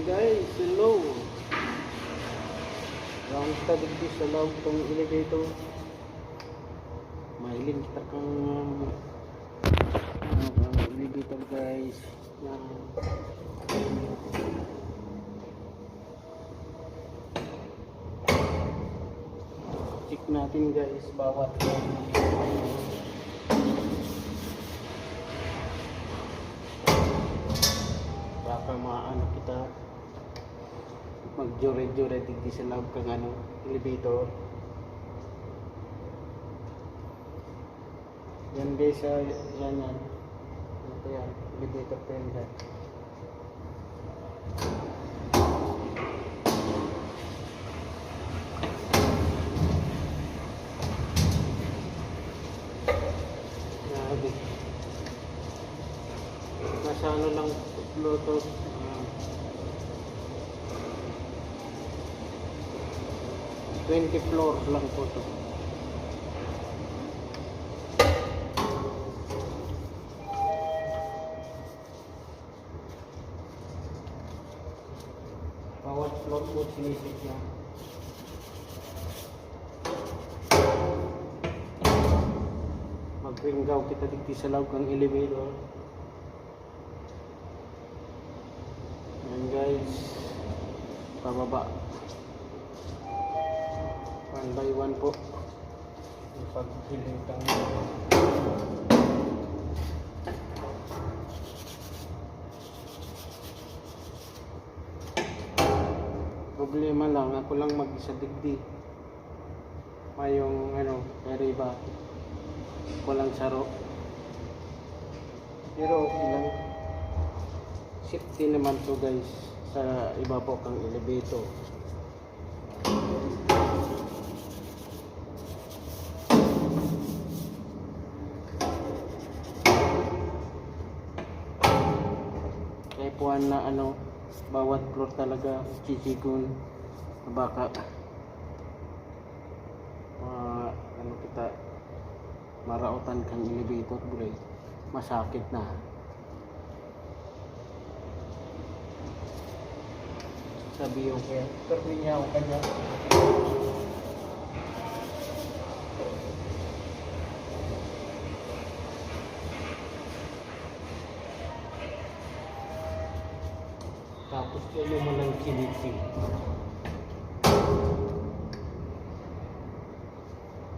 Guys, hello. Round kita dito sa loob tong elevator. Mahiling kita kang elevator guys. Yan. Check natin guys bawat baka maano kita mag-jure-jure dito sa loob kang elevator. Yan guys, yan. Ito yan, elevator pa yan dyan. Nasa lang Bluetooth. 20 floor lang po ito. Bawat floor po sinisip niya. Magringgaw kita dito sa loob ng elevator. Ayan guys, pababa. 1 by 1 po. Ipagpiling kang problema lang, ako lang mag-isa digdi. Mayong kariba. Walang saro. Pero okay lang. Safety naman to guys sa iba po kang elevator. Kaya puan na bawat floor talaga chichigun baka kita marautan kang elevator bro, masakit na. Sabi yung kaya pero niya ako kanya tapos yun mo lang kinising.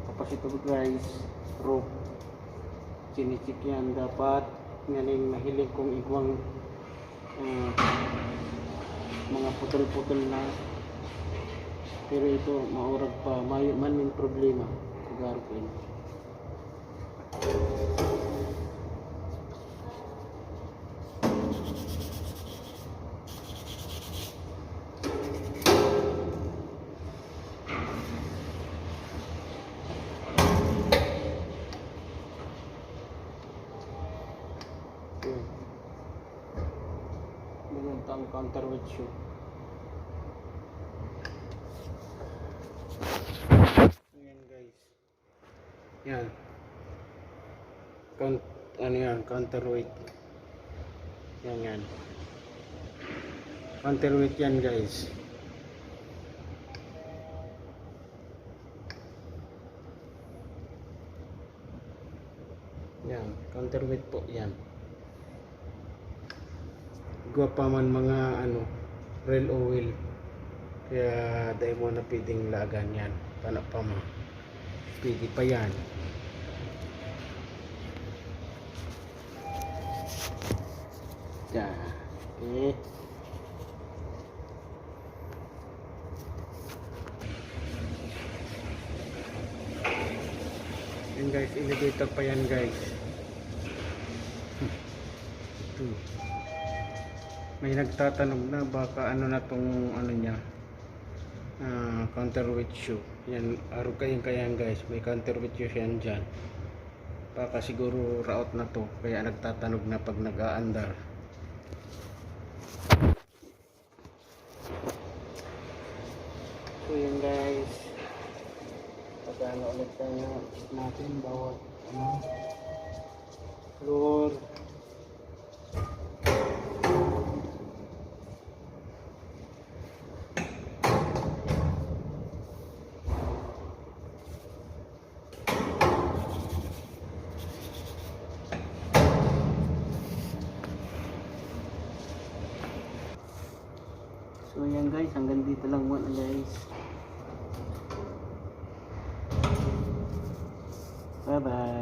Tapos ito guys, rope chinisik yan. Dapat nganing mahilig kong igwang mga putol-putol na, pero ito maurag pa man yung problema kugar ko yun. Ang counterweight shoe. Ayan guys. Yan. Counterweight. Yan. Counterweight yan guys. Yan, counterweight po yan. Gwa pa man mga rail oil, kaya dahil mo na pwedeng lagan yan, paano pa mo pwede pa yan. Yan, okay. Yan guys, elevator pa yan guys. Ito may nagtatanong na baka na tong niya counterweight shoe. Yan, araw kayang guys, may counterweight shoe yan dyan. Baka siguro raot na to, kaya nagtatanog na pag nag-aandar. So yun guys, pagkano ulit tayo natin bawat floor. So yan guys, hanggang dito lang muna guys. Bye bye.